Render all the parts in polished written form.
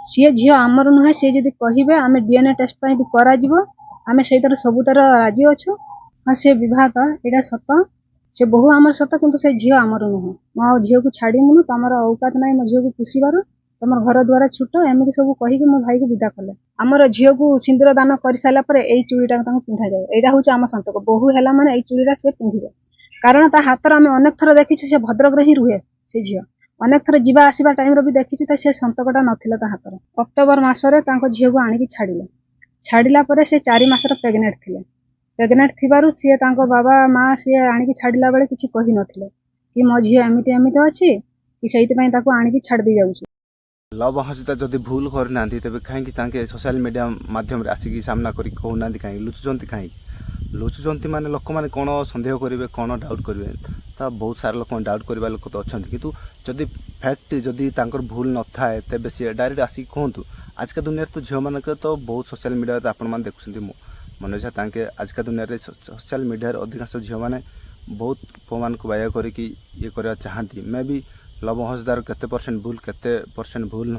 सी झी आमर नुहे सी जदि कहे आम डीएनए टेस्ट भी आम से सबुतार राजी अच्छु। हाँ सी विवाह यहाँ सत से बहु आमर सत कि से झील आमर नुहे मो झील को छाड़ीमुनु तुम औकात ना मो झील को पुषिबार तुम घर द्वारा छुट एमती सब कहीकि मो भाई को विदा कले। आमर झील को सिंदूर दान कर सारापर यही चूड़ीटा पिंधा जाए यहाँ हूँ आम संतक बहु है माने चूड़ीटा से पिंधे कारण ता हाथ आम अनेक थर देखी से भद्रक ही रुहे से झील अनेक थर जीवा आसवा टाइम भी देखी से संतकटा नाला ता हाथ अक्टोबर मसरे झील को आणिक छाड़िले छाड़िला से 4 मासर प्रेग्नेंट थे प्रेग्नेंट थिबारु सी बाबा माँ सी आणिक छाड़िला बेले किसी कही नथिले कि मो झील एमती एमती अच्छी कि से आणिक छाड़ दी जाऊँ। लव हसीता जदि भूल करना तेज कहीं सोशल मीडिया माध्यम आसिक सामना कर कहना कहीं लुचुंट कहीं लुचुंट माने लोक मैंने कौन सन्देह करेंगे कौन डाउट करेंगे तो बहुत सारा लोक डाउट करवा लोक तो अच्छा कितु जदि फैक्ट जदि भूल न थाए तेज सी डायरेक्ट आसिक कहतु आजका दुनिया तो झील मान तो बहुत सोशल मीडिया आपण देखुं मनोज तांके आजका दुनिया रे सोशल मीडिया अधिकांश झील मैंने बहुत पुआ मान को बाया करिकी ये करवा चाहती मे भी लव हसदार केते परसेंट भूल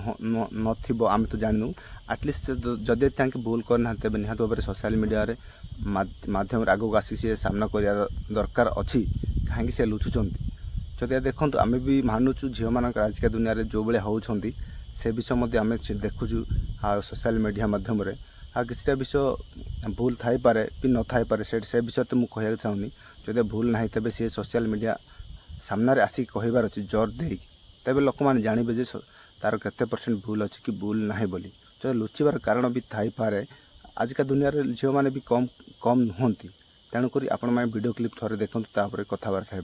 नथिबो आम तो जानू आटलिस्ट जदि तांके भूल करना तेज निहत भाव सोशल मीडिया रे माध्यम आगक आसी सी सामना कर दरकार अच्छी कहीं से लुचुंट जदि देखूँ आम भी मानुचु झील मान आजका दुनिया रे जो भाई होती से विषय आम देखुचु सोशल मीडिया माध्यम रे किसी विषय भूल थाई पारे भी न थाई पारे से विषय तो मुझे कहना चाहूनी जदि भूल ना तेज सी सोशल मीडिया सामने आसिक कहबार अच्छी जोर दे तेज लोक मैंने जानवे जे तार केते परसेंट भूल अच्छी कि भूल ना बोली जो लुचार कारण भी थाई पारे आजका दुनिया रे झील मैंने भी कम कम नुहति तेणुक आपण मैंने वीडियो क्लिप थोड़े देखते कथबार्ता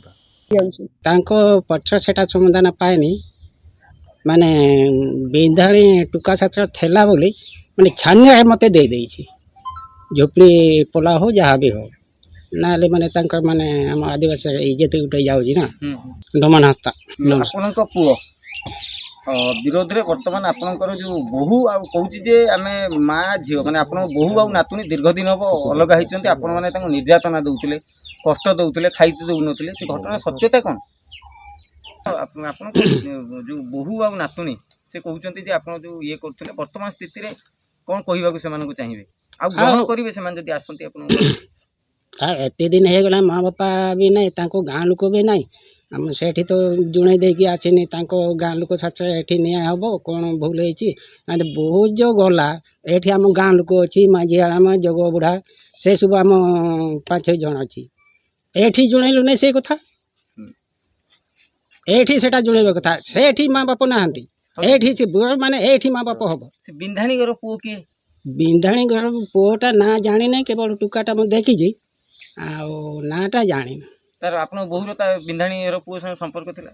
पक्ष से समाधान पाएनि माने बिंधाणी टुका छात्र थेला बोली माने छानिया मते दे देछि झोपड़ी पोला हो जहाँ भी हो ना माने माने हम आदिवासी इज्जत उठे जाऊँ ना डमान हस्ता पुओ विरोध रे वर्तमान आपनकर जो बहु आ कहूची जे आमे माँ झील माने आपन बहु आ नातुनी दीर्घ दिन हम अलग होती आपण मैंने निर्यातना दौले कष्ट दौले खाइते दौनते से घटना सत्यता कौन आप जो बहु आ नातुनी से कहते जे आप जो ये करते वर्तमान स्थिति रे कौन कहवाक से चाहिए आ ग्रहण करेंगे से जब आसती एत दिन हो गला माँ बापा भी नहीं गाँ लोक भी नहीं आम से तो जुणे देकी आसनी गाँ लोक छात्र ये निया हम कौन भूल होती बहुत जो गला ये आम गाँ लोक अच्छी माझीआम जग बुढ़ा से सब आम 5-6 जन अच्छी ये जुणेलु नहीं से कथा ये जुड़े कथा से माँ बाप नहांती ये माने ये माँ बाप हम बिंधाणी घर पुओ किए बिंधाणी घर पुओटा ना जानी ना केवल टुकाटा मुझे देखी नाटा जानी तार आप बहु बिंधाणी घर पुओ संपर्क थिला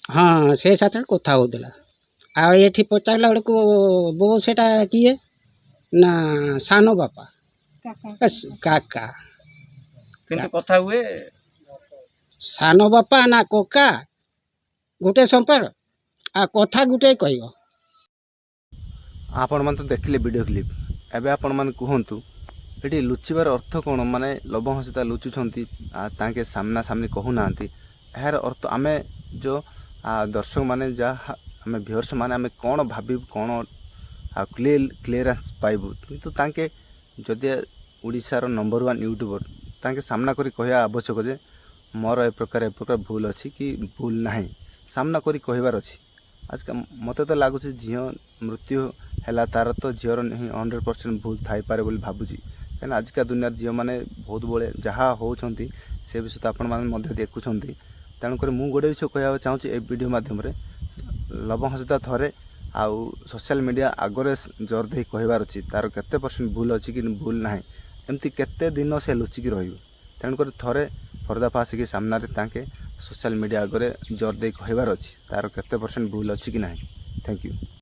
हाँ से साथ कथा होता आठी पचारा बेलू बो से किए ना सान बापा काका कथा हुए सान बापा ना कका गोटे संपर्क आ कथा गोटे कह आपण मन तो देखिले वीडियो क्लिप एबे आपण मन कहंतु एटी लुचिबार अर्थ कौन माने लव हसीता लुचुंट ताके सामना सामने कहूना यार अर्थ आमे जो दर्शक माने जहाँ आम व्यूअर्स माने आमे कौन भावी कौन क्लीयरेंस पाइबू किंतु ताके जदि ओडिशार नंबर 1 यूट्यूबर ताके सामना करी कहया आवश्यक जे मोर ए प्रकार भूल अच्छी कि भूल नहीं सामना करी कहबार अच्छी आज मत तो लगुच झील मृत्यु है तार तो झीर 100% भूल थाई पारे बोली भावुची कहीं आजका दुनिया झील मैंने बहुत बड़े जहाँ होती से विषय तो आपण मैंने देखुं तेणुक मुझे गोटे विषय कह चाहूँगी ए वीडियो मध्यम लव हसीता थे आउ सोशल मीडिया आगे जोर दे कहबार अच्छी तार केते परसेंट भूल अच्छी कि भूल ना एमती केते दिन से लुचिकी तेणुक थे पर्दाफाश की सामने सोशल मीडिया आगे जोर दे कहबार अच्छी तार केते परसेंट भूल अच्छी कि ना। Thank you.